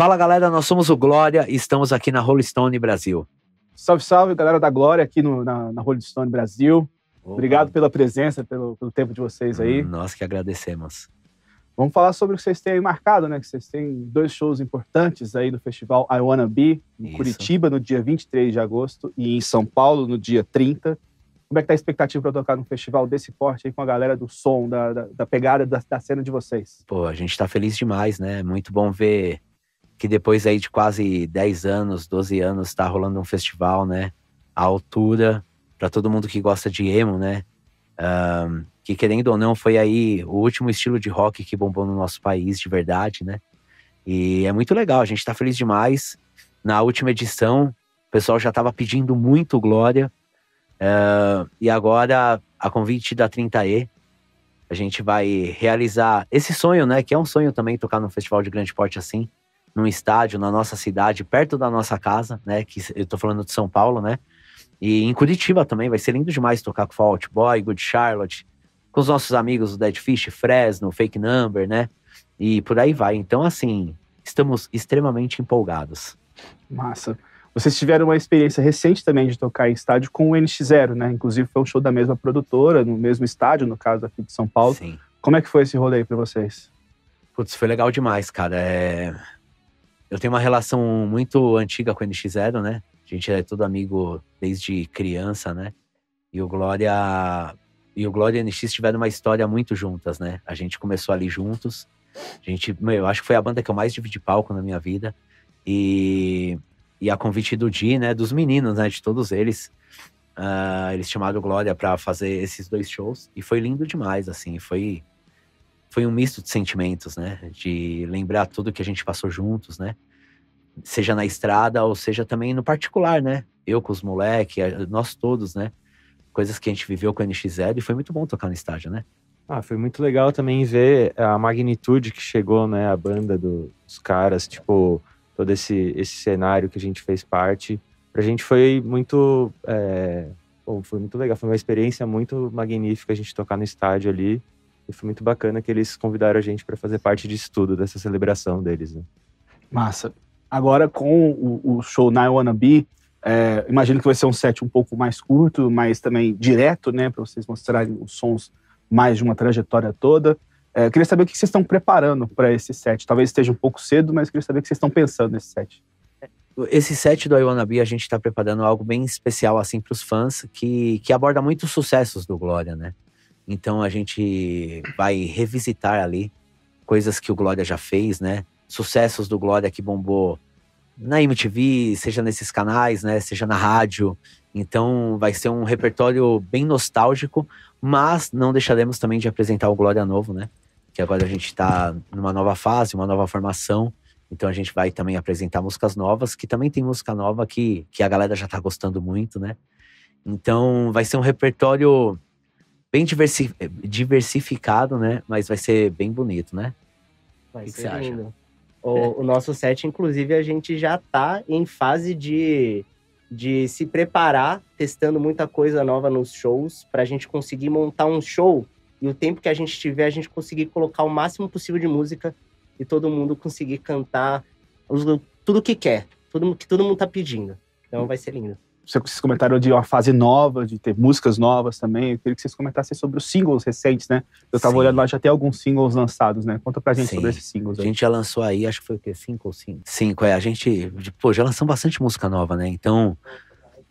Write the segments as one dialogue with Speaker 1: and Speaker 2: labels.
Speaker 1: Fala galera, nós somos o Glória e estamos aqui na Rolling Stone Brasil.
Speaker 2: Salve, salve, galera da Glória aqui na Rolling Stone Brasil.
Speaker 1: Opa.
Speaker 2: Obrigado pela presença, pelo tempo de vocês aí.
Speaker 1: Nós que agradecemos.
Speaker 2: Vamos falar sobre o que vocês têm aí marcado, né? Que vocês têm 2 shows importantes aí do festival I Wanna Be, em Curitiba, no dia 23 de agosto, e em São Paulo, no dia 30. Como é que tá a expectativa para tocar num festival desse porte aí com a galera do som, da pegada da cena de vocês?
Speaker 1: Pô, a gente tá feliz demais, né? Muito bom ver que depois aí de quase 10 anos, 12 anos, tá rolando um festival, né? À altura, pra todo mundo que gosta de emo, né? Que querendo ou não, foi aí o último estilo de rock que bombou no nosso país, de verdade, né? E é muito legal, a gente tá feliz demais. Na última edição, o pessoal já tava pedindo muito Glória. E agora, a convite da 30E, a gente vai realizar esse sonho, né? Que é um sonho também, tocar num festival de grande porte assim, num estádio, na nossa cidade, perto da nossa casa, né? Que eu tô falando de São Paulo, né? E em Curitiba também, vai ser lindo demais tocar com Fall Out Boy, Good Charlotte, com os nossos amigos do Dead Fish, Fresno, Fake Number, né? E por aí vai. Então, assim, estamos extremamente empolgados.
Speaker 2: Massa. Vocês tiveram uma experiência recente também de tocar em estádio com o NX0, né? Inclusive foi um show da mesma produtora, no mesmo estádio, no caso aqui de São Paulo.
Speaker 1: Sim.
Speaker 2: Como é que foi esse rolê aí pra vocês?
Speaker 1: Putz, foi legal demais, cara. Eu tenho uma relação muito antiga com o NX0, né? A gente é todo amigo desde criança, né? E o Glória e o NX tiveram uma história muito juntas, né? A gente começou ali juntos. Eu acho que foi a banda que eu mais dividi palco na minha vida. E a convite do Di, né? Dos meninos, né? De todos eles. Eles chamaram o Glória pra fazer esses 2 shows. E foi lindo demais, assim. Foi um misto de sentimentos, né? De lembrar tudo que a gente passou juntos, né? Seja na estrada ou seja também no particular, né? Eu com os moleques, nós todos, né? Coisas que a gente viveu com o NX0 e foi muito bom tocar no estádio, né?
Speaker 3: Foi muito legal também ver a magnitude que chegou, né? A banda dos caras, tipo, todo esse cenário que a gente fez parte. Pra gente foi muito... foi muito legal, foi uma experiência muito magnífica a gente tocar no estádio ali. E foi muito bacana que eles convidaram a gente para fazer parte disso tudo, dessa celebração deles, né?
Speaker 2: Massa. Agora com o show I Wanna Be, imagino que vai ser um set um pouco mais curto, mas também direto, né? Para vocês mostrarem os sons mais de uma trajetória toda. Eu queria saber o que vocês estão preparando para esse set. Talvez esteja um pouco cedo, mas eu queria saber o que vocês estão pensando nesse set.
Speaker 1: Esse set do I Wanna Be, a gente tá preparando algo bem especial, assim, pros fãs, que aborda muitos sucessos do Glória, né? Então a gente vai revisitar ali coisas que o Glória já fez, né? Sucessos do Glória que bombou na MTV, seja nesses canais, né? Seja na rádio. Então vai ser um repertório bem nostálgico, mas não deixaremos também de apresentar o Glória novo, né? Que agora a gente tá numa nova fase, uma nova formação. Então a gente vai também apresentar músicas novas, que também tem música nova que a galera já tá gostando muito, né? Então vai ser um repertório bem diversificado, né? Mas vai ser bem bonito, né?
Speaker 4: Vai
Speaker 1: O que
Speaker 4: ser
Speaker 1: você acha?
Speaker 4: lindo. O nosso set, inclusive, a gente já tá em fase de se preparar, testando muita coisa nova nos shows, pra gente conseguir montar um show e o tempo que a gente tiver, a gente conseguir colocar o máximo possível de música e todo mundo conseguir cantar tudo que quer, tudo que todo mundo tá pedindo. Então vai ser lindo.
Speaker 2: Vocês comentaram de uma fase nova, de ter músicas novas também. Eu queria que vocês comentassem sobre os singles recentes, né? Eu tava olhando lá, já tem alguns singles lançados, né? Conta pra gente sobre esses singles aí.
Speaker 1: A gente já lançou aí, acho que foi o quê? 5 ou 5? 5, a gente, já lançamos bastante música nova, né? Então,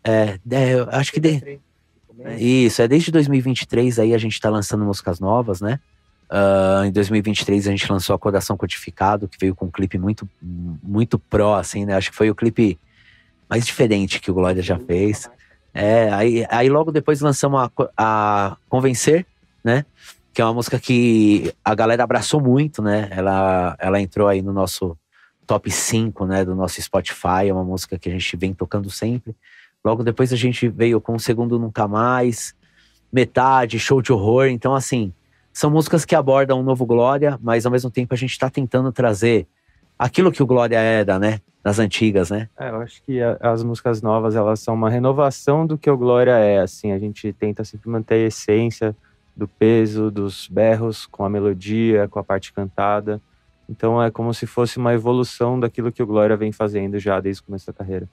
Speaker 1: eu acho que... Isso, desde 2023 aí a gente tá lançando músicas novas, né? Em 2023 a gente lançou a Coração Codificado, que veio com um clipe muito, muito pró, assim, né? Acho que foi o clipe mais diferente que o Glória já fez. Aí logo depois lançamos a Convencer, né? Que é uma música que a galera abraçou muito, né? Ela entrou aí no nosso top 5, né? Do nosso Spotify. É uma música que a gente vem tocando sempre. Logo depois a gente veio com o Segundo Nunca Mais, Metade, Show de Horror. Então, assim, são músicas que abordam um novo Glória, mas ao mesmo tempo a gente tá tentando trazer aquilo que o Glória era, né? Das antigas, né?
Speaker 3: Eu acho que as músicas novas, elas são uma renovação do que o Glória é, assim. A gente tenta sempre manter a essência do peso, dos berros, com a melodia, com a parte cantada. Então é como se fosse uma evolução daquilo que o Glória vem fazendo já desde o começo da carreira.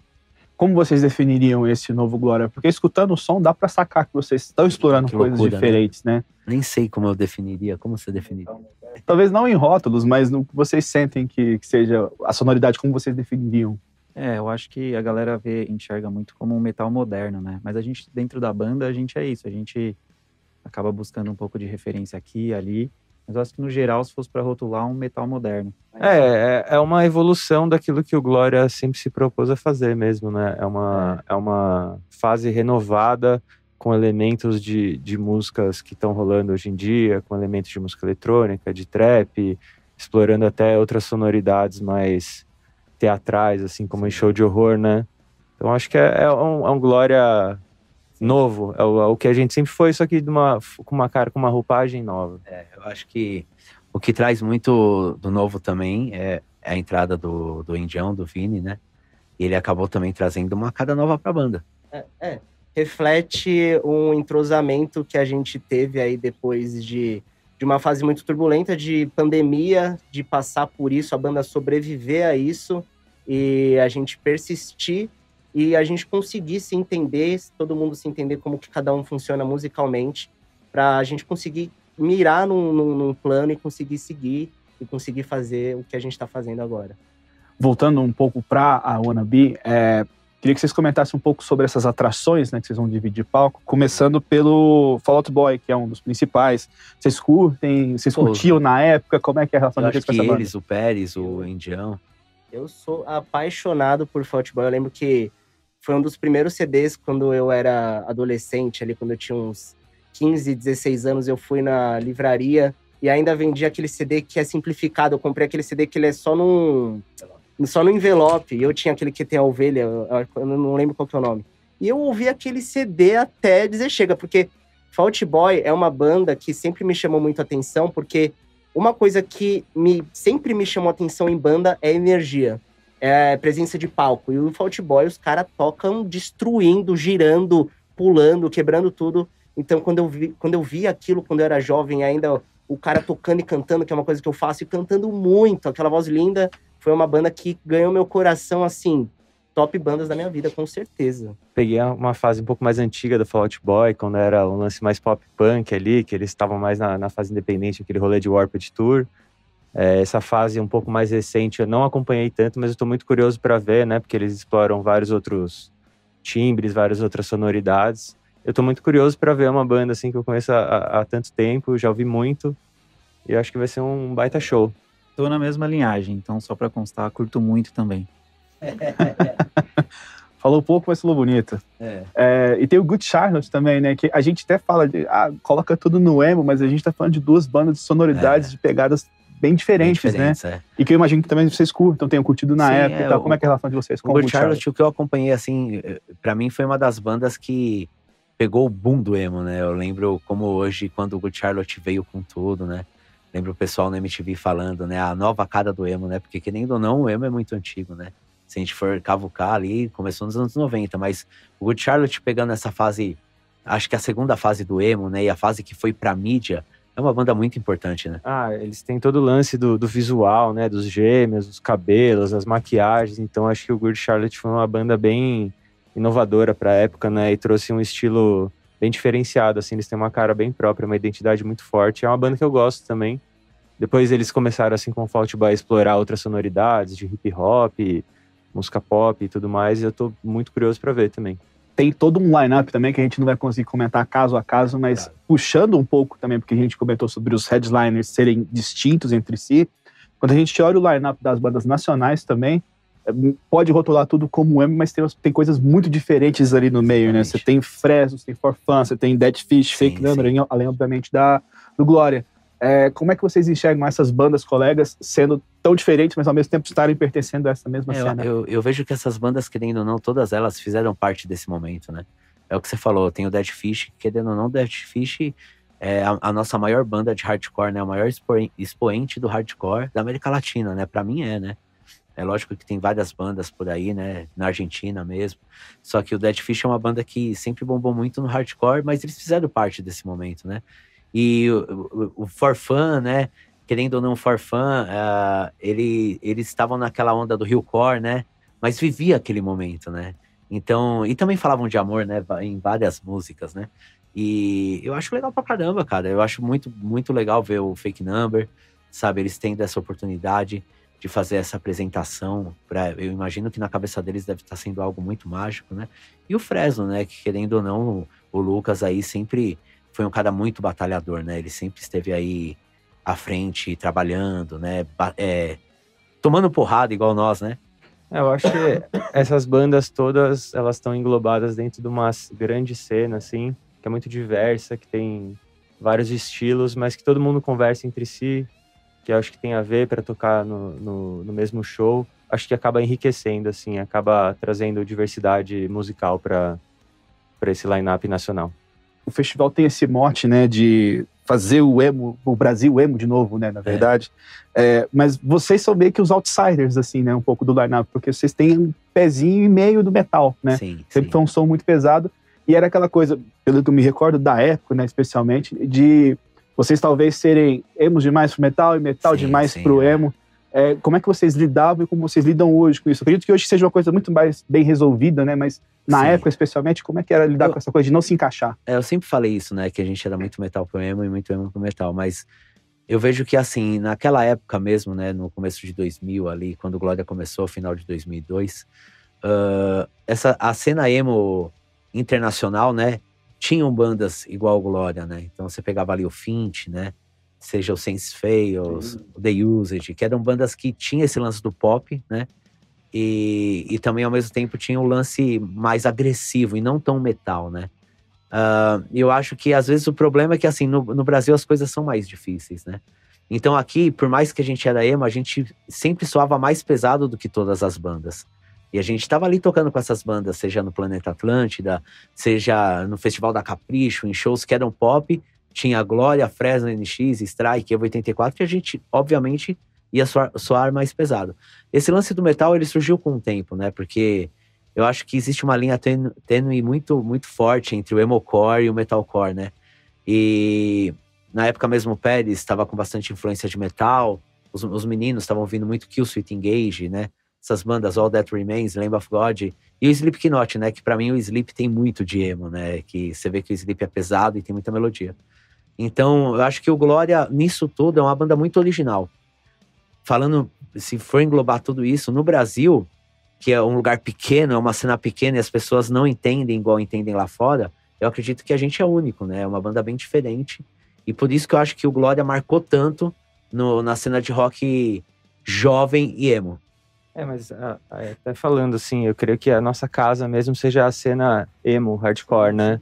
Speaker 2: Como vocês definiriam esse novo Glória? Porque escutando o som dá pra sacar que vocês estão explorando coisas
Speaker 1: loucura,
Speaker 2: diferentes, né?
Speaker 1: Nem sei como eu definiria. Como você definiria?
Speaker 2: Talvez não em rótulos, mas no que vocês sentem que seja a sonoridade, como vocês definiriam.
Speaker 5: Eu acho que a galera enxerga muito como um metal moderno, né? Mas a gente, dentro da banda, a gente é isso. A gente acaba buscando um pouco de referência aqui e ali. Mas eu acho que, no geral, se fosse para rotular, um metal moderno.
Speaker 3: É uma evolução daquilo que o Glória sempre se propôs a fazer mesmo, né? É uma fase renovada com elementos de músicas que estão rolando hoje em dia, com elementos de música eletrônica, de trap, explorando até outras sonoridades mais teatrais, assim como em show de horror, né? Então acho que é um Glória novo, é o que a gente sempre foi, só que com uma roupagem nova.
Speaker 1: Eu acho que o que traz muito do novo também é a entrada do Indião, do Vini, né? E ele acabou também trazendo uma cara nova pra banda.
Speaker 4: Reflete um entrosamento que a gente teve aí depois de uma fase muito turbulenta, de pandemia, de passar por isso, a banda sobreviver a isso, e a gente persistir, e a gente conseguir se entender, todo mundo se entender como que cada um funciona musicalmente, pra gente conseguir mirar num plano e conseguir seguir, e conseguir fazer o que a gente tá fazendo agora.
Speaker 2: Voltando um pouco para a Wannabe, queria que vocês comentassem um pouco sobre essas atrações, né, que vocês vão dividir palco, começando pelo Fall Out Boy, que é um dos principais. Vocês curtem? Vocês curtiam na época? Como é que é a relação de vocês com essa banda?
Speaker 1: Eles, o Pérez, o Indião.
Speaker 4: Eu sou apaixonado por Fall Out Boy. Eu lembro que foi um dos primeiros CDs quando eu era adolescente, ali quando eu tinha uns 15, 16 anos, eu fui na livraria e ainda vendia aquele CD que é simplificado. Eu comprei aquele CD que ele é só no envelope, e eu tinha aquele que tem a ovelha, eu não lembro qual que é o nome. E eu ouvi aquele CD até dizer chega, porque Fall Out Boy é uma banda que sempre me chamou muito a atenção, porque uma coisa que sempre me chamou a atenção em banda é energia, é presença de palco. E o Fall Out Boy, os caras tocam destruindo, girando, pulando, quebrando tudo. Então, quando eu vi aquilo, quando eu era jovem ainda, o cara tocando e cantando, que é uma coisa que eu faço, e cantando muito, aquela voz linda, foi uma banda que ganhou meu coração, assim, top bandas da minha vida, com certeza.
Speaker 3: Peguei uma fase um pouco mais antiga do Fall Out Boy, quando era um lance mais pop punk ali, que eles estavam mais na fase independente, aquele rolê de Warped Tour. Essa fase um pouco mais recente eu não acompanhei tanto, mas eu tô muito curioso para ver, né, porque eles exploram vários outros timbres, várias outras sonoridades. Eu tô muito curioso para ver uma banda assim que eu conheço há tanto tempo, já ouvi muito, e eu acho que vai ser um baita show.
Speaker 5: Tô na mesma linhagem, então só pra constar, curto muito também.
Speaker 2: Falou pouco, mas falou bonito. E tem o Good Charlotte também, né? Que a gente até fala de, coloca tudo no emo, mas a gente tá falando de duas bandas de sonoridades, de pegadas bem diferentes, né? E que eu imagino que também vocês curtam, tenham curtido na época e tal. Como é que é a relação de vocês com o Good Charlotte?
Speaker 1: O que eu acompanhei, assim, pra mim foi uma das bandas que pegou o boom do emo, né? Eu lembro como hoje, quando o Good Charlotte veio com tudo, né? Lembro o pessoal na MTV falando, né? A nova cara do emo, né? Porque, querendo ou não, o emo é muito antigo, né? Se a gente for cavucar ali, começou nos anos 90. Mas o Good Charlotte pegando essa fase, acho que a segunda fase do emo, né? E a fase que foi pra mídia, é uma banda muito importante, né?
Speaker 3: Eles têm todo o lance do visual, né? Dos gêmeos, dos cabelos, as maquiagens. Então, acho que o Good Charlotte foi uma banda bem inovadora pra época, né? E trouxe um estilo bem diferenciado, assim, eles têm uma cara bem própria, uma identidade muito forte. É uma banda que eu gosto também. Depois eles começaram, assim, com o Fall Out Boy a explorar outras sonoridades de hip hop, música pop e tudo mais, e eu tô muito curioso pra ver também.
Speaker 2: Tem todo um line-up também que a gente não vai conseguir comentar caso a caso, mas puxando um pouco também, porque a gente comentou sobre os headliners serem distintos entre si, quando a gente olha o line-up das bandas nacionais também, pode rotular tudo como emo, mas tem coisas muito diferentes ali no meio, né? Você tem Fresno, você tem For Fun, você tem Dead Fish, Fake Number, além, obviamente, do Glória. Como é que vocês enxergam essas bandas colegas sendo tão diferentes, mas ao mesmo tempo estarem pertencendo a essa mesma cena?
Speaker 1: Eu vejo que essas bandas, querendo ou não, todas elas fizeram parte desse momento, né? É o que você falou, tem o Dead Fish, querendo ou não, Dead Fish é a nossa maior banda de hardcore, né? O maior expoente do hardcore da América Latina, né? Pra mim né? É lógico que tem várias bandas por aí, né? Na Argentina mesmo. Só que o Dead Fish é uma banda que sempre bombou muito no hardcore, mas eles fizeram parte desse momento, né? E o For Fun, né? querendo ou não, For Fun, eles estavam naquela onda do Hillcore, né? Mas vivia aquele momento, né? Então, e também falavam de amor, né? Em várias músicas, né? E eu acho legal pra caramba, cara. Eu acho muito, muito legal ver o Fake Number, sabe? Eles tendo essa oportunidade de fazer essa apresentação. Eu imagino que na cabeça deles deve estar sendo algo muito mágico, né? E o Fresno, né? Que querendo ou não, o Lucas aí sempre foi um cara muito batalhador, né? Ele sempre esteve aí à frente, trabalhando, né? Tomando porrada igual nós, né?
Speaker 3: Eu acho que essas bandas todas, elas estão englobadas dentro de uma grande cena, assim, que é muito diversa, que tem vários estilos, mas que todo mundo conversa entre si, que eu acho que tem a ver para tocar no mesmo show. Acho que acaba enriquecendo, assim, acaba trazendo diversidade musical para esse line-up nacional.
Speaker 2: O festival tem esse mote, né, de fazer o emo, o Brasil emo de novo, né, na verdade. Mas vocês são meio que os outsiders, assim, né, um pouco do line-up, porque vocês têm um pezinho e meio do metal, né?
Speaker 1: Sim,
Speaker 2: sempre foi um som muito pesado. E era aquela coisa, pelo que eu me recordo da época, né, especialmente, de vocês talvez serem emos demais pro metal e metal demais pro emo. Como é que vocês lidavam e como vocês lidam hoje com isso? Eu acredito que hoje seja uma coisa muito mais bem resolvida, né? Mas na época, especialmente, como é que era lidar com essa coisa de não se encaixar?
Speaker 1: Eu sempre falei isso, né? Que a gente era muito metal pro emo e muito emo pro metal. Mas eu vejo que, assim, naquela época mesmo, né? No começo de 2000 ali, quando o Glória começou, final de 2002, a cena emo internacional, né? Tinham bandas igual o Glória, né? Então você pegava ali o Fint, né? Seja o Sense Fails, o The Usage, que eram bandas que tinham esse lance do pop, né? E também, ao mesmo tempo, tinha um lance mais agressivo e não tão metal, né? Eu acho que, às vezes, o problema é que, assim, no Brasil as coisas são mais difíceis, né? Então aqui, por mais que a gente era emo, a gente sempre soava mais pesado do que todas as bandas. E a gente tava ali tocando com essas bandas, seja no Planeta Atlântida, seja no Festival da Capricho, em shows que eram pop. Tinha Glória, Fresno, NX, Strike, Evo 84, que a gente, obviamente, ia soar mais pesado. Esse lance do metal, ele surgiu com o tempo, né? Porque eu acho que existe uma linha tênue muito, muito forte entre o emocore e o metalcore, né? E na época mesmo o Pérez estava com bastante influência de metal, os meninos estavam ouvindo muito Killswitch Engage, né? Essas bandas All That Remains, Lamb of God, e o Slipknot, né? Que pra mim o Slip tem muito de emo, né? Que você vê que o Slip é pesado e tem muita melodia. Então, eu acho que o Glória, nisso tudo, é uma banda muito original. Falando, se for englobar tudo isso, no Brasil, que é um lugar pequeno, é uma cena pequena e as pessoas não entendem igual entendem lá fora, eu acredito que a gente é único, né? É uma banda bem diferente. E por isso que eu acho que o Glória marcou tanto na cena de rock jovem e emo.
Speaker 3: Mas até falando assim, eu creio que a nossa casa mesmo seja a cena emo, hardcore, né?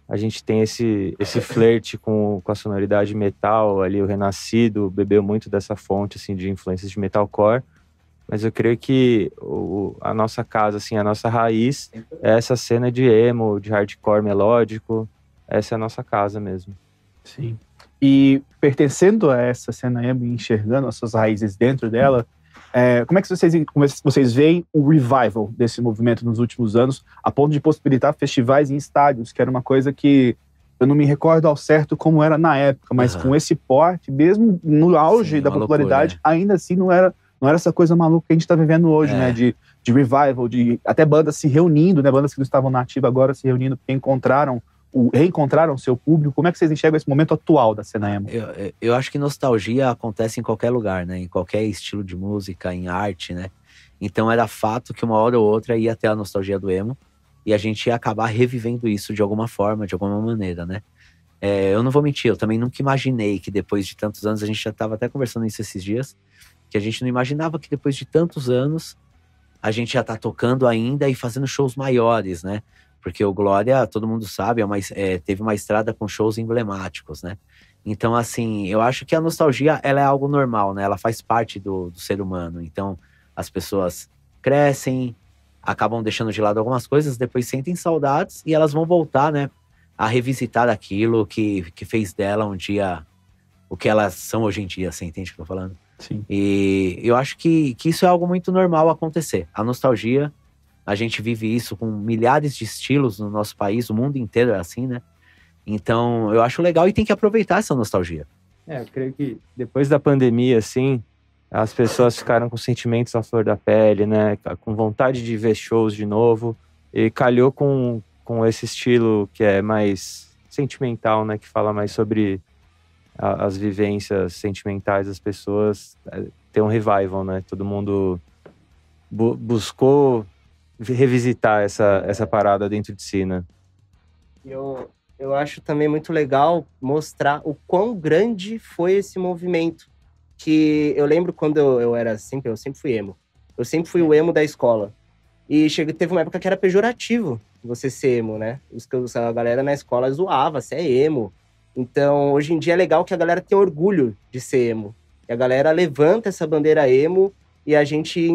Speaker 3: A gente tem esse flerte com a sonoridade metal ali, o Renascido bebeu muito dessa fonte, assim, de influências de metalcore, mas eu creio que a nossa casa, assim, a nossa raiz é essa cena de emo, de hardcore melódico, essa é a nossa casa mesmo.
Speaker 2: Sim. E pertencendo a essa cena emo e enxergando as suas raízes dentro dela, como é que vocês veem o revival desse movimento nos últimos anos, a ponto de possibilitar festivais em estádios, que era uma coisa que eu não me recordo ao certo como era na época, mas com esse porte, mesmo no auge da popularidade, ainda assim não era essa coisa maluca que a gente está vivendo hoje, né? De revival, de até bandas se reunindo, né? Bandas que não estavam na ativa agora se reunindo porque reencontraram seu público. Como é que vocês enxergam esse momento atual da cena emo?
Speaker 1: Eu acho que nostalgia acontece em qualquer lugar, né? Em qualquer estilo de música, em arte, né? Então era fato que uma hora ou outra ia ter a nostalgia do emo e a gente ia acabar revivendo isso de alguma forma, de alguma maneira, né? Eu não vou mentir, eu também nunca imaginei que depois de tantos anos, a gente já estava até conversando isso esses dias, que a gente não imaginava que depois de tantos anos a gente já tá tocando ainda e fazendo shows maiores, né? Porque o Glória, todo mundo sabe, teve uma estrada com shows emblemáticos, né? Então, assim, eu acho que a nostalgia, ela é algo normal, né? Ela faz parte do ser humano. Então, as pessoas crescem, acabam deixando de lado algumas coisas, depois sentem saudades e elas vão voltar, né? A revisitar aquilo que fez dela um dia o que elas são hoje em dia, você entende o que eu tô falando?
Speaker 2: Sim.
Speaker 1: E eu acho que isso é algo muito normal acontecer. A nostalgia, a gente vive isso com milhares de estilos no nosso país, o mundo inteiro é assim, né? Então, eu acho legal e tem que aproveitar essa nostalgia.
Speaker 3: Eu creio que depois da pandemia, assim, as pessoas ficaram com sentimentos à flor da pele, né? Com vontade de ver shows de novo. E calhou com esse estilo que é mais sentimental, né? Que fala mais sobre as vivências sentimentais das pessoas. Ter um revival, né? Todo mundo buscou revisitar essa parada dentro de si, né?
Speaker 4: Eu acho também muito legal mostrar o quão grande foi esse movimento. Que eu lembro quando eu sempre fui emo. Eu sempre fui o emo da escola. E teve uma época que era pejorativo você ser emo, né? A galera na escola zoava, você é emo. Então, hoje em dia é legal que a galera tem orgulho de ser emo. E a galera levanta essa bandeira emo e a gente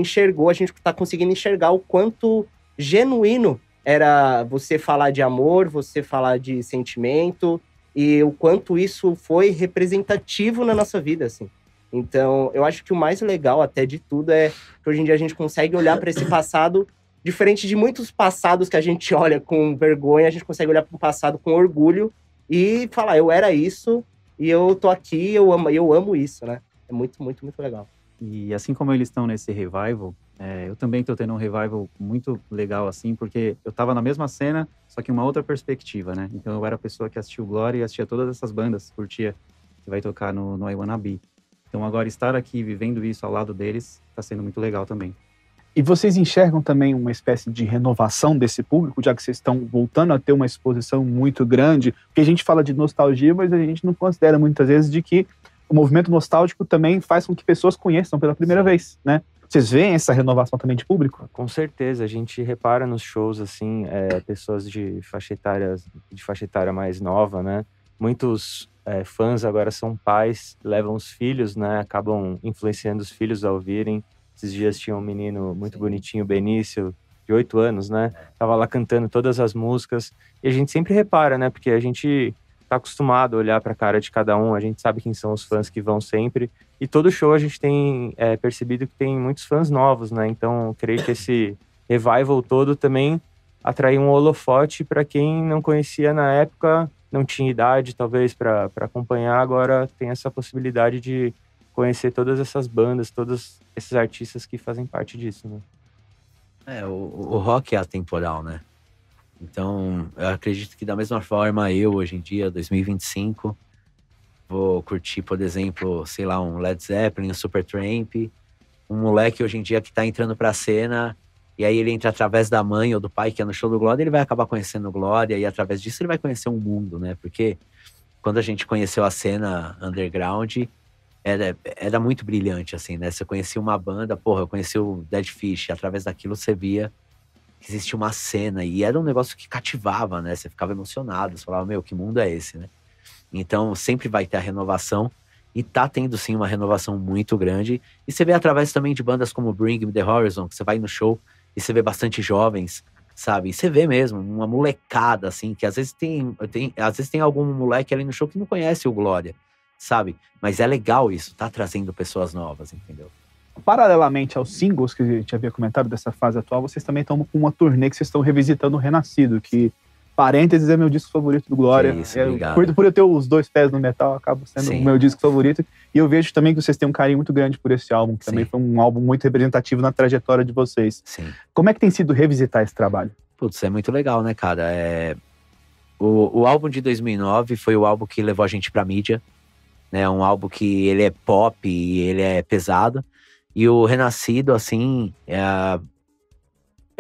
Speaker 4: tá conseguindo enxergar o quanto genuíno era você falar de amor, você falar de sentimento e o quanto isso foi representativo na nossa vida, assim. Então, eu acho que o mais legal até de tudo é que hoje em dia a gente consegue olhar para esse passado diferente de muitos passados que a gente olha com vergonha, a gente consegue olhar para o passado com orgulho e falar, eu era isso e eu tô aqui, eu amo isso, né? É muito, muito, muito legal.
Speaker 5: E assim como eles estão nesse revival, eu também tô tendo um revival muito legal, assim, porque eu tava na mesma cena, só que uma outra perspectiva, né? Então eu era a pessoa que assistiu Glória e assistia todas essas bandas, curtia, que vai tocar no I Wanna Be. Então agora estar aqui vivendo isso ao lado deles tá sendo muito legal também.
Speaker 2: E vocês enxergam também uma espécie de renovação desse público, já que vocês estão voltando a ter uma exposição muito grande? Porque a gente fala de nostalgia, mas a gente não considera muitas vezes de que o movimento nostálgico também faz com que pessoas conheçam pela primeira vez, né? Vocês veem essa renovação também de público?
Speaker 3: Com certeza, a gente repara nos shows, assim, pessoas de faixa etária mais nova, né? Muitos fãs agora são pais, levam os filhos, né? Acabam influenciando os filhos a ouvirem. Esses dias tinha um menino muito bonitinho, Benício, de 8 anos, né? Tava lá cantando todas as músicas. E a gente sempre repara, né? Porque a gente tá acostumado a olhar pra cara de cada um, a gente sabe quem são os fãs que vão sempre. E todo show a gente tem percebido que tem muitos fãs novos, né? Então, creio que esse revival todo também atraiu um holofote para quem não conhecia na época, não tinha idade, talvez, para acompanhar. Agora tem essa possibilidade de conhecer todas essas bandas, todos esses artistas que fazem parte disso, né?
Speaker 1: O rock é atemporal, né? Então, eu acredito que da mesma forma eu, hoje em dia, 2025, vou curtir, por exemplo, sei lá, um Led Zeppelin, um Supertramp, um moleque hoje em dia que tá entrando pra cena, e aí ele entra através da mãe ou do pai que é no show do Glória, ele vai acabar conhecendo o Glória, e através disso ele vai conhecer um mundo, né? Porque quando a gente conheceu a cena underground, era muito brilhante, assim, né? Você conhecia uma banda, porra, eu conheci o Dead Fish, através daquilo você via que existia uma cena, e era um negócio que cativava, né? Você ficava emocionado, você falava, meu, que mundo é esse, né? Então, sempre vai ter a renovação, e tá tendo, sim, uma renovação muito grande, e você vê através também de bandas como Bring Me The Horizon, que você vai no show, e você vê bastante jovens, sabe? E você vê mesmo, uma molecada, assim, que às vezes tem algum moleque ali no show que não conhece o Glória, sabe? Mas é legal isso, tá trazendo pessoas novas, entendeu?
Speaker 2: Paralelamente aos singles que a gente havia comentado dessa fase atual, vocês também estão com uma turnê que vocês estão revisitando o Renascido, que, parênteses, é meu disco favorito do Glória.
Speaker 1: Que isso, obrigado.
Speaker 2: Por eu ter os dois pés no metal, acaba sendo o meu disco favorito. E eu vejo também que vocês têm um carinho muito grande por esse álbum, que também foi um álbum muito representativo na trajetória de vocês.
Speaker 1: Sim.
Speaker 2: Como é que tem sido revisitar esse trabalho?
Speaker 1: Putz, é muito legal, né, cara? O álbum de 2009 foi o álbum que levou a gente pra mídia, né? Um álbum que ele é pop e ele é pesado. E o Renascido, assim, é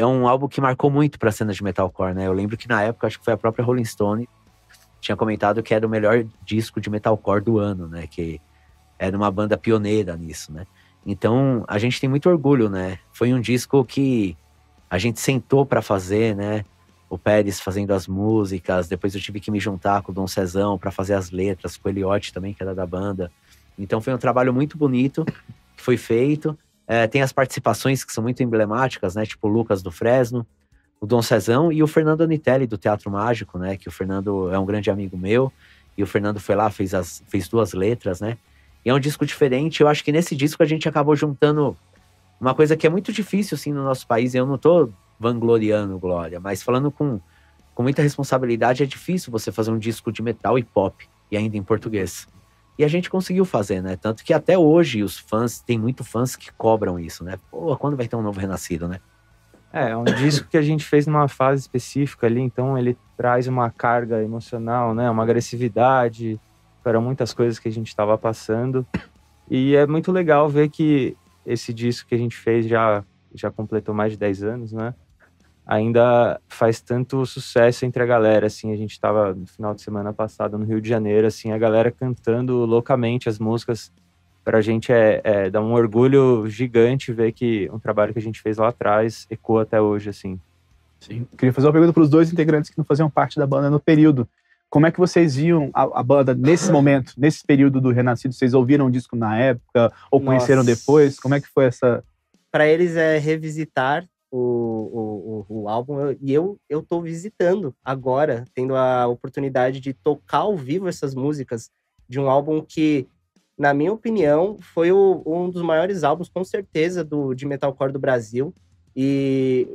Speaker 1: um álbum que marcou muito pra cena de metalcore, né? Eu lembro que na época, acho que foi a própria Rolling Stone, tinha comentado que era o melhor disco de metalcore do ano, né? Que era uma banda pioneira nisso, né? Então, a gente tem muito orgulho, né? Foi um disco que a gente sentou pra fazer, né? O Pérez fazendo as músicas, depois eu tive que me juntar com o Dom Cezão pra fazer as letras, com o Eliote também, que era da banda. Então foi um trabalho muito bonito que foi feito. Tem as participações que são muito emblemáticas, né? Tipo o Lucas do Fresno, o Dom Cezão e o Fernando Anitelli do Teatro Mágico, né? Que o Fernando é um grande amigo meu. E o Fernando foi lá, fez 2 letras, né? E é um disco diferente. Eu acho que nesse disco a gente acabou juntando uma coisa que é muito difícil, assim, no nosso país. Eu não tô vangloriando Glória, mas falando com muita responsabilidade, é difícil você fazer um disco de metal e pop, e ainda em português. E a gente conseguiu fazer, né? Tanto que até hoje os fãs, tem muito fãs que cobram isso, né? Pô, quando vai ter um novo Renascido, né?
Speaker 3: É um disco que a gente fez numa fase específica ali, então ele traz uma carga emocional, né? Uma agressividade para muitas coisas que a gente estava passando. E é muito legal ver que esse disco que a gente fez já completou mais de 10 anos, né? Ainda faz tanto sucesso entre a galera, assim, a gente estava no final de semana passado no Rio de Janeiro, assim, a galera cantando loucamente as músicas. Pra gente dá um orgulho gigante ver que um trabalho que a gente fez lá atrás ecoa até hoje, assim.
Speaker 2: Sim. Queria fazer uma pergunta para os dois integrantes que não faziam parte da banda no período. Como é que vocês viam a banda nesse momento, nesse período do Renascido? Vocês ouviram o disco na época ou conheceram depois? Como é que foi essa...
Speaker 4: Para eles é revisitar o álbum, e eu tô visitando agora, tendo a oportunidade de tocar ao vivo essas músicas de um álbum que, na minha opinião, foi um dos maiores álbuns, com certeza, de metalcore do Brasil. E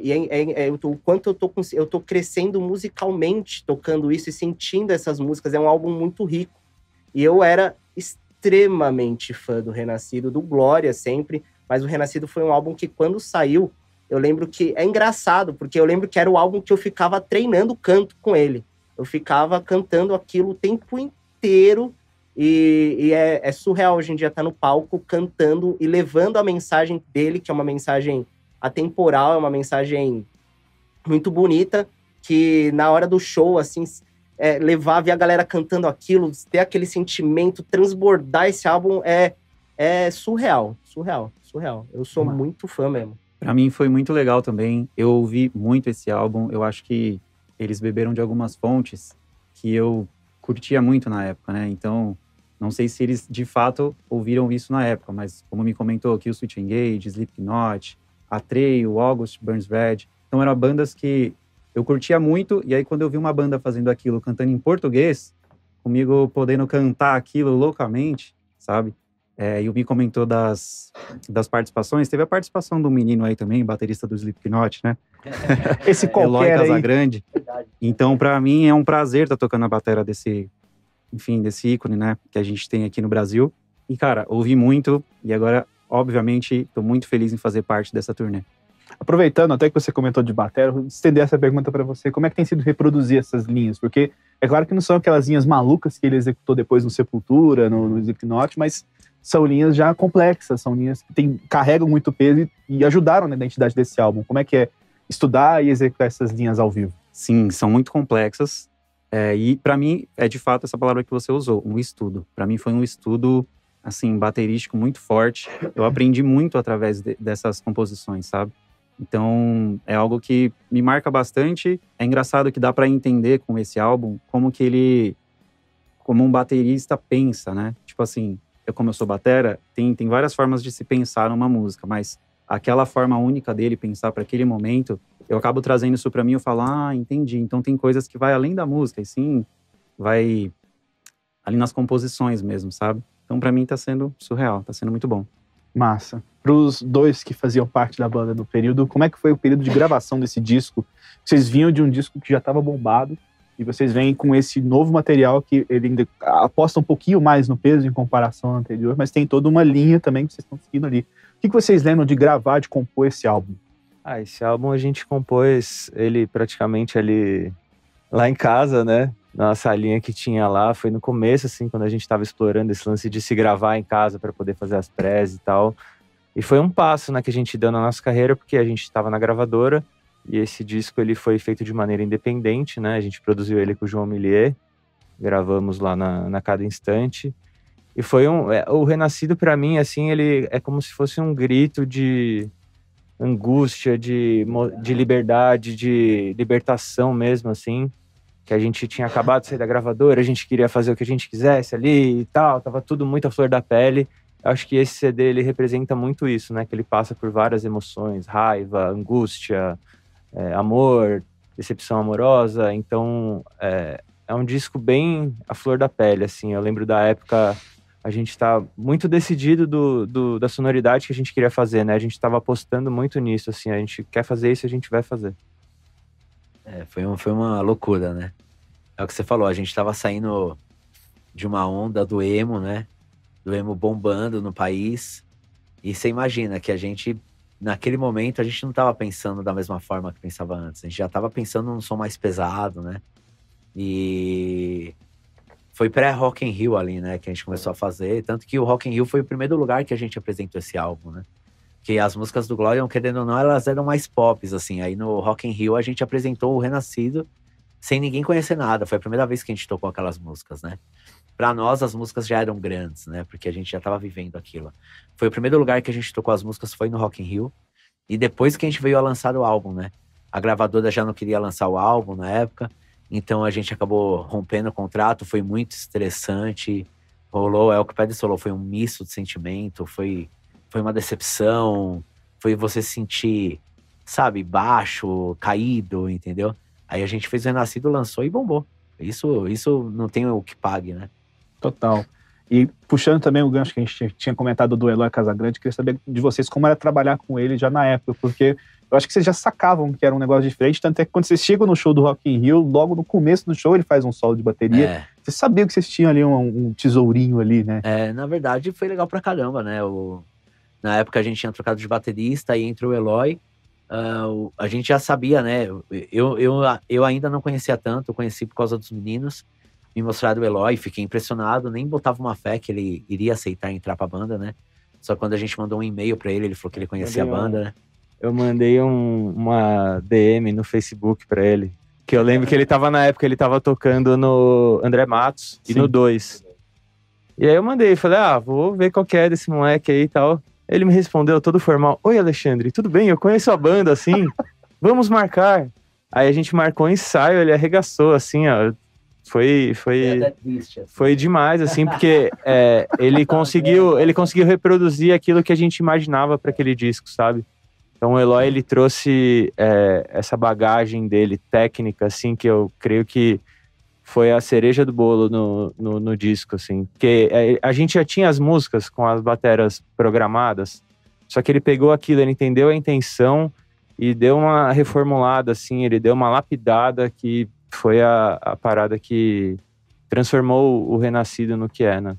Speaker 4: o quanto eu tô crescendo musicalmente tocando isso e sentindo essas músicas. É um álbum muito rico. E eu era extremamente fã do Renascido, do Glória sempre, mas o Renascido foi um álbum que, quando saiu, eu lembro que... É engraçado, porque eu lembro que era o álbum que eu ficava treinando canto com ele. Eu ficava cantando aquilo o tempo inteiro. E é surreal hoje em dia estar no palco cantando e levando a mensagem dele, que é uma mensagem atemporal, é uma mensagem muito bonita, que na hora do show, assim, levar, ver a galera cantando aquilo, ter aquele sentimento, transbordar esse álbum é surreal. Eu sou muito fã mesmo.
Speaker 5: Pra mim foi muito legal também. Eu ouvi muito esse álbum. Eu acho que eles beberam de algumas fontes que eu curtia muito na época, né? Então, não sei se eles de fato ouviram isso na época, mas como me comentou aqui, o Switch Engage, Slipknot, Atreio, August Burns Red. Então eram bandas que eu curtia muito, e aí quando eu vi uma banda fazendo aquilo, cantando em português, comigo podendo cantar aquilo loucamente, sabe? E o Mi comentou das participações, teve a participação do menino aí também, baterista do Slipknot, né?
Speaker 2: Esse
Speaker 5: Eloy
Speaker 2: qualquer aí.
Speaker 5: Casagrande. Então, pra mim, é um prazer estar tocando a bateria desse ícone, né, que a gente tem aqui no Brasil. E, cara, ouvi muito, e agora, obviamente, tô muito feliz em fazer parte dessa turnê.
Speaker 2: Aproveitando até que você comentou de bateria, vou estender essa pergunta para você. Como é que tem sido reproduzir essas linhas? Porque é claro que não são aquelas linhas malucas que ele executou depois no Sepultura, no Slipknot, mas são linhas já complexas, são linhas que carregam muito peso e ajudaram na identidade desse álbum. Como é que é estudar e executar essas linhas ao vivo?
Speaker 5: Sim, são muito complexas. E para mim, é de fato essa palavra que você usou, um estudo. Para mim foi um estudo, assim, baterístico muito forte. Eu aprendi muito através dessas composições, sabe? Então, é algo que me marca bastante. É engraçado que dá para entender com esse álbum como um baterista pensa, né? Tipo assim, como eu sou batera, tem várias formas de se pensar numa música, mas aquela forma única dele pensar para aquele momento, eu acabo trazendo isso para mim, eu falo, entendi. Então tem coisas que vai além da música, e sim, vai ali nas composições mesmo, sabe? Então para mim tá sendo surreal, tá sendo muito bom.
Speaker 2: Massa. Para os dois que faziam parte da banda no período, como é que foi o período de gravação desse disco? Vocês vinham de um disco que já estava bombado e vocês vêm com esse novo material que ele ainda aposta um pouquinho mais no peso em comparação ao anterior, mas tem toda uma linha também que vocês estão seguindo ali. O que vocês lembram de gravar, de compor esse álbum?
Speaker 3: Esse álbum a gente compôs ele praticamente ali lá em casa, né? Na salinha que tinha lá. Foi no começo, assim, quando a gente estava explorando esse lance de se gravar em casa para poder fazer as prés e tal. E foi um passo, né, que a gente deu na nossa carreira, porque a gente estava na gravadora e esse disco ele foi feito de maneira independente, né? A gente produziu ele com o João Millier, gravamos lá na Cada Instante. E foi o Renascido, para mim, assim, ele é como se fosse um grito de angústia, de liberdade, de libertação mesmo, assim, que a gente tinha acabado de sair da gravadora, a gente queria fazer o que a gente quisesse ali e tal, tava tudo muito à flor da pele. Eu acho que esse CD, ele representa muito isso, né, que ele passa por várias emoções, raiva, angústia, amor, decepção amorosa. Então, é um disco bem à flor da pele, assim. Eu lembro da época, a gente tá muito decidido da sonoridade que a gente queria fazer, né? A gente tava apostando muito nisso, assim. A gente quer fazer isso, a gente vai fazer.
Speaker 1: Foi uma loucura, né? É o que você falou, a gente tava saindo de uma onda do emo, né? do emo bombando no país. E você imagina que a gente, naquele momento, a gente não tava pensando da mesma forma que pensava antes. A gente já tava pensando num som mais pesado, né? E foi pré-Rock in Rio ali, né? Que a gente começou a fazer. Tanto que o Rock in Rio foi o primeiro lugar que a gente apresentou esse álbum, né? Que as músicas do Glória, querendo ou não, elas eram mais pop, assim. Aí no Rock in Rio a gente apresentou o Renascido sem ninguém conhecer nada. Foi a primeira vez que a gente tocou aquelas músicas, né? Pra nós, as músicas já eram grandes, né? Porque a gente já tava vivendo aquilo. Foi o primeiro lugar que a gente tocou as músicas, foi no Rock in Rio. E depois que a gente veio a lançar o álbum, né? A gravadora já não queria lançar o álbum na época. Então a gente acabou rompendo o contrato. Foi muito estressante. Rolou, é o que o Pedro falou, foi um misto de sentimento. Foi uma decepção, foi você se sentir, sabe, baixo, caído, entendeu? Aí a gente fez o Renascido, lançou e bombou. Isso não tem o que pague, né?
Speaker 2: Total. E puxando também o gancho que a gente tinha comentado do Eloy Casagrande, queria saber de vocês como era trabalhar com ele já na época, porque eu acho que vocês já sacavam que era um negócio diferente, tanto é que quando vocês chegam no show do Rock in Rio, logo no começo do show ele faz um solo de bateria. Vocês sabiam que vocês tinham ali um tesourinho ali, né?
Speaker 1: Na verdade foi legal pra caramba, né? Na época a gente tinha trocado de baterista, aí entrou o Eloy. A gente já sabia, né? Eu ainda não conhecia tanto, eu conheci por causa dos meninos. Me mostraram o Eloy, fiquei impressionado, nem botava uma fé que ele iria aceitar entrar pra banda, né? Só quando a gente mandou um e-mail pra ele falou que ele conhecia a banda, né?
Speaker 3: Eu mandei uma DM no Facebook pra ele. Que eu lembro que ele tava, na época, ele tava tocando no André Matos e no 2. E aí eu mandei, falei, vou ver qual que é desse moleque aí e tal. Ele me respondeu todo formal, oi Alexandre, tudo bem? Eu conheço a banda, assim, vamos marcar. Aí a gente marcou um ensaio, ele arregaçou, assim, ó. Foi demais, assim, porque ele conseguiu reproduzir aquilo que a gente imaginava para aquele disco, sabe? Então o Eloy, ele trouxe essa bagagem dele, técnica, assim, que eu creio que foi a cereja do bolo no disco, assim. Porque a gente já tinha as músicas com as bateras programadas, só que ele pegou aquilo, ele entendeu a intenção e deu uma reformulada, assim, ele deu uma lapidada que foi a parada que transformou o Renascido no que é, né?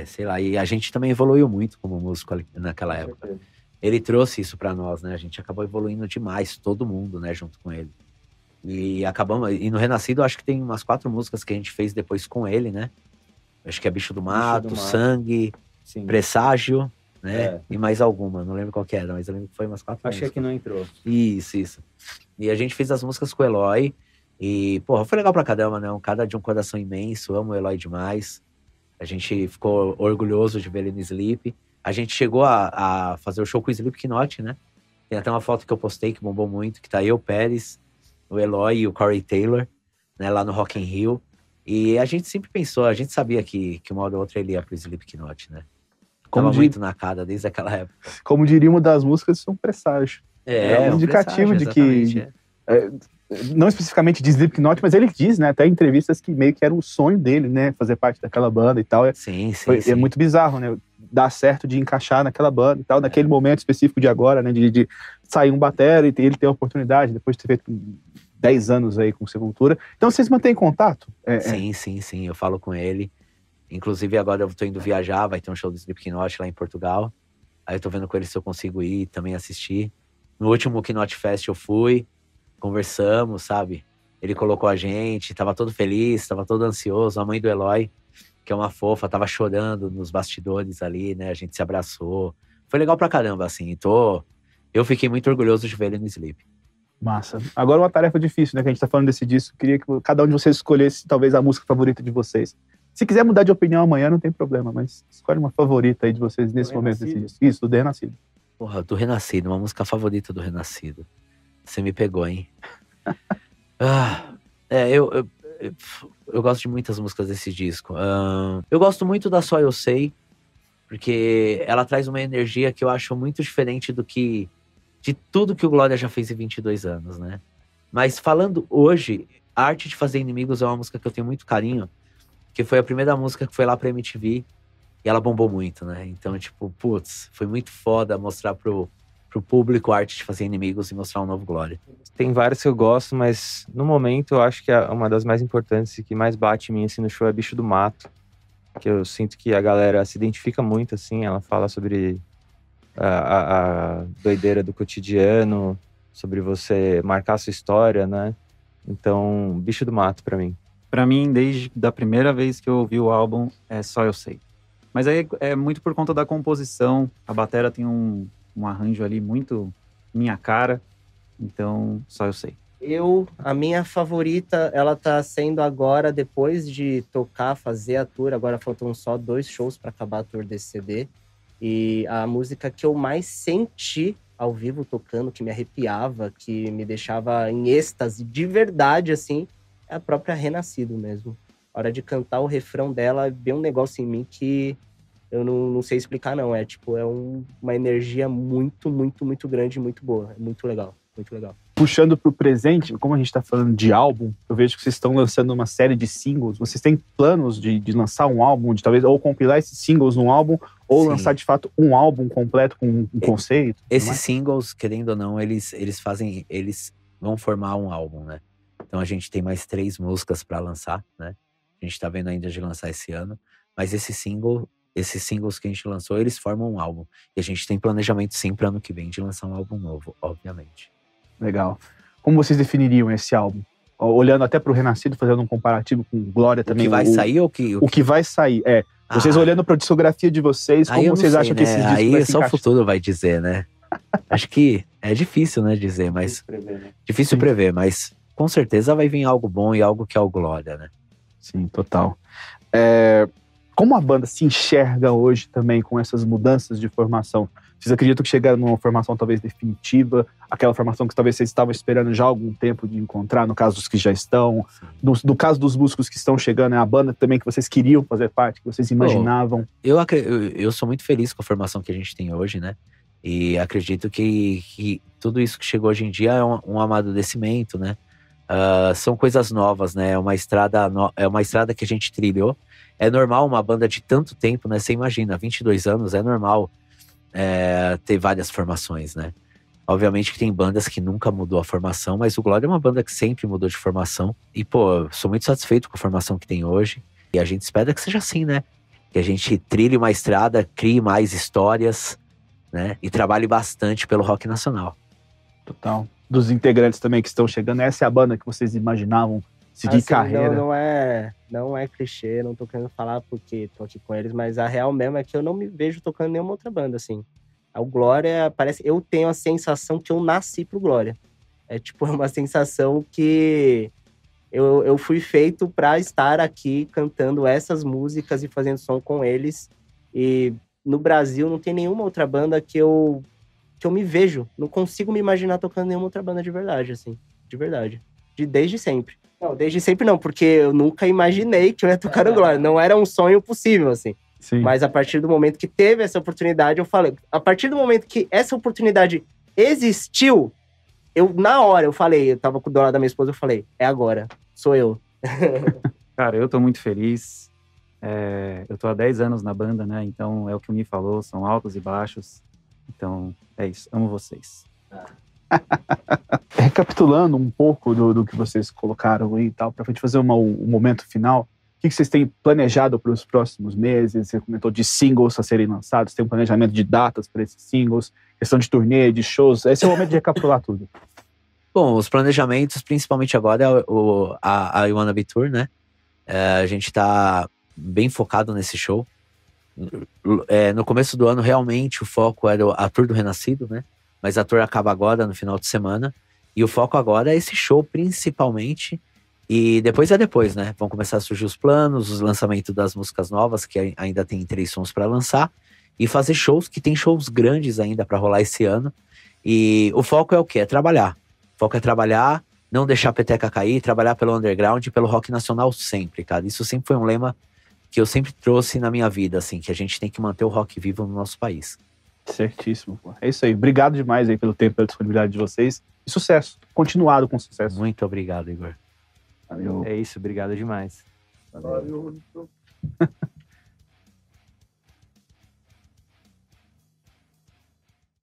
Speaker 1: Sei lá, e a gente também evoluiu muito como músico ali, naquela época. Ele trouxe isso pra nós, né? A gente acabou evoluindo demais, todo mundo, né, junto com ele. E acabamos. E no Renascido, acho que tem umas 4 músicas que a gente fez depois com ele, né? Acho que é Bicho do Mato, Sangue, sim. Presságio, né? E mais alguma, não lembro qual que era, mas eu lembro que foi umas 4 músicas.
Speaker 3: Achei que não entrou.
Speaker 1: Isso. E a gente fez as músicas com o Eloy. E, porra, foi legal pra caramba, né? Um cara de um coração imenso, amo o Eloy demais. A gente ficou orgulhoso de ver ele no Sleep. A gente chegou a fazer o show com o Slipknot, né? Tem até uma foto que eu postei que bombou muito, que tá eu, Pérez, o Eloy e o Corey Taylor, né, lá no Rock in Rio. E a gente sempre pensou, a gente sabia que uma hora ou outra ele ia pro Slipknot, né? Tava muito na cara desde aquela época.
Speaker 2: Como diria uma das músicas, isso é um presságio.
Speaker 1: É
Speaker 2: um indicativo de que... não especificamente de Slipknot, mas ele diz, né, até em entrevistas que meio que era o sonho dele, né, fazer parte daquela banda e tal.
Speaker 1: Sim.
Speaker 2: É muito bizarro, né, dar certo de encaixar naquela banda e tal, naquele momento específico de agora, né, de sair um batera e ele ter a oportunidade, depois de ter feito 10 anos aí com Sepultura. Então vocês mantêm contato?
Speaker 1: Sim, eu falo com ele. Inclusive agora eu tô indo viajar, vai ter um show do Slipknot lá em Portugal. Aí eu tô vendo com ele se eu consigo ir também assistir. No último Knot Fest eu fui, conversamos, sabe? Ele colocou a gente, tava todo feliz, tava todo ansioso. A mãe do Eloy, que é uma fofa, tava chorando nos bastidores ali, né? A gente se abraçou. Foi legal pra caramba, assim. Eu fiquei muito orgulhoso de ver ele no Sleep.
Speaker 2: Massa. Agora uma tarefa difícil, né? Que a gente tá falando desse disco. Queria que cada um de vocês escolhesse talvez a música favorita de vocês. Se quiser mudar de opinião amanhã, não tem problema, mas escolhe uma favorita aí de vocês nesse momento desse disco. Isso, do Renascido.
Speaker 1: Porra, do Renascido, uma música favorita do Renascido. Você me pegou, hein? Eu gosto de muitas músicas desse disco. Eu gosto muito da Só Eu Sei, porque ela traz uma energia que eu acho muito diferente de tudo que o Glória já fez em 22 anos, né? Mas falando hoje, A Arte de Fazer Inimigos é uma música que eu tenho muito carinho, que foi a primeira música que foi lá pra MTV, e ela bombou muito, né? Então, tipo, putz, foi muito foda mostrar pro público a arte de fazer inimigos e mostrar um novo Glória.
Speaker 3: Tem várias que eu gosto, mas no momento eu acho que uma das mais importantes e que mais bate em mim assim, no show é Bicho do Mato. que eu sinto que a galera se identifica muito, assim. Ela fala sobre a doideira do cotidiano, sobre você marcar a sua história, né? Então, Bicho do Mato pra mim.
Speaker 5: Pra mim, desde a primeira vez que eu ouvi o álbum, é Só Eu Sei. Mas aí é muito por conta da composição. A batera tem um arranjo ali muito minha cara. Então, Só Eu Sei.
Speaker 4: A minha favorita, ela tá sendo agora, depois de tocar, fazer a tour. Agora faltam só 2 shows pra acabar a tour desse CD. E a música que eu mais senti ao vivo tocando, que me arrepiava, que me deixava em êxtase de verdade, assim, é a própria Renascido mesmo. A hora de cantar o refrão dela, veio um negócio em mim que eu não sei explicar, não. É tipo, uma energia muito, muito, muito grande e muito boa. É muito legal, muito legal.
Speaker 2: Puxando pro presente, como a gente tá falando de álbum, eu vejo que vocês estão lançando uma série de singles. Vocês têm planos de lançar um álbum, de talvez ou compilar esses singles num álbum, ou
Speaker 1: Sim.
Speaker 2: lançar de fato um álbum completo com um conceito?
Speaker 1: Esses singles, querendo ou não, eles vão formar um álbum, né? Então a gente tem mais 3 músicas pra lançar, né? A gente tá vendo ainda de lançar esse ano. Mas esses singles que a gente lançou, eles formam um álbum. E a gente tem planejamento sim para ano que vem de lançar um álbum novo, obviamente.
Speaker 2: Legal. Como vocês definiriam esse álbum? Olhando até pro Renascido, fazendo um comparativo com Glória também.
Speaker 1: O que vai sair ou
Speaker 2: o que vai sair? Vocês olhando pra discografia de vocês, como vocês acham que esses discos
Speaker 1: aí
Speaker 2: vai se
Speaker 1: só o
Speaker 2: encaixar?
Speaker 1: futuro vai dizer, né? Acho que é difícil, né, dizer, mas... Difícil prever, mas com certeza vai vir algo bom e algo que é o Glória, né?
Speaker 2: Sim, total. Como a banda se enxerga hoje também com essas mudanças de formação? Vocês acreditam que chegaram numa formação talvez definitiva? Aquela formação que talvez vocês estavam esperando já há algum tempo de encontrar, no caso dos que já estão? No caso dos músicos que estão chegando, é a banda também que vocês queriam fazer parte, que vocês imaginavam?
Speaker 1: Eu sou muito feliz com a formação que a gente tem hoje, né? E acredito que tudo isso que chegou hoje em dia é um amadurecimento, né? São coisas novas, né? É uma estrada que a gente trilhou. É normal uma banda de tanto tempo, né? Você imagina, 22 anos, é normal ter várias formações, né? Obviamente que tem bandas que nunca mudou a formação, mas o Glória é uma banda que sempre mudou de formação. E, pô, eu sou muito satisfeito com a formação que tem hoje. E a gente espera que seja assim, né? Que a gente trilhe uma estrada, crie mais histórias, né? E trabalhe bastante pelo rock nacional.
Speaker 2: Total. Dos integrantes também que estão chegando, essa é a banda que vocês imaginavam seguir carreira?
Speaker 4: Não é clichê, não tô querendo falar porque tô aqui com eles, mas a real mesmo é que eu não me vejo tocando nenhuma outra banda, assim. O Glória, eu tenho a sensação que eu nasci pro Glória. É tipo uma sensação que eu fui feito pra estar aqui cantando essas músicas e fazendo som com eles. E no Brasil não tem nenhuma outra banda que eu me vejo. Não consigo me imaginar tocando nenhuma outra banda de verdade, assim. De verdade. Desde sempre. Não, desde sempre não, porque eu nunca imaginei que eu ia tocar no Glória. Não era um sonho possível, assim.
Speaker 2: Sim.
Speaker 4: Mas a partir do momento que teve essa oportunidade, eu falei... A partir do momento que essa oportunidade existiu, na hora, eu falei... Eu tava do lado da minha esposa, eu falei... É agora. Sou eu.
Speaker 5: Cara, eu tô muito feliz. Eu tô há 10 anos na banda, né? Então, é o que o Mi falou. São altos e baixos. Então, é isso. Amo vocês.
Speaker 2: Recapitulando um pouco do que vocês colocaram aí e tal, pra gente fazer um momento final, o que vocês têm planejado para os próximos meses? Você comentou de singles a serem lançados, tem um planejamento de datas para esses singles, questão de turnê, de shows. Esse é o momento de recapitular tudo.
Speaker 1: Bom, os planejamentos, principalmente agora, é a I Wanna Be Tour, né? A gente tá bem focado nesse show. No começo do ano, realmente, o foco era a Tour do Renascido, né? Mas a tour acaba agora, no final de semana. E o foco agora é esse show, principalmente. E depois, né? Vão começar a surgir os planos, os lançamentos das músicas novas, que ainda tem 3 sons para lançar. E fazer shows, que tem shows grandes ainda para rolar esse ano. E o foco é o quê? É trabalhar. O foco é trabalhar, não deixar a peteca cair, trabalhar pelo underground e pelo rock nacional sempre, cara. Isso sempre foi um lema que eu sempre trouxe na minha vida, assim, que a gente tem que manter o rock vivo no nosso país.
Speaker 2: Certíssimo, pô. É isso aí. Obrigado demais aí pelo tempo e pela disponibilidade de vocês. E sucesso. Continuado com sucesso.
Speaker 1: Muito obrigado, Igor.
Speaker 2: Valeu.
Speaker 3: É isso, obrigado demais.
Speaker 2: Valeu.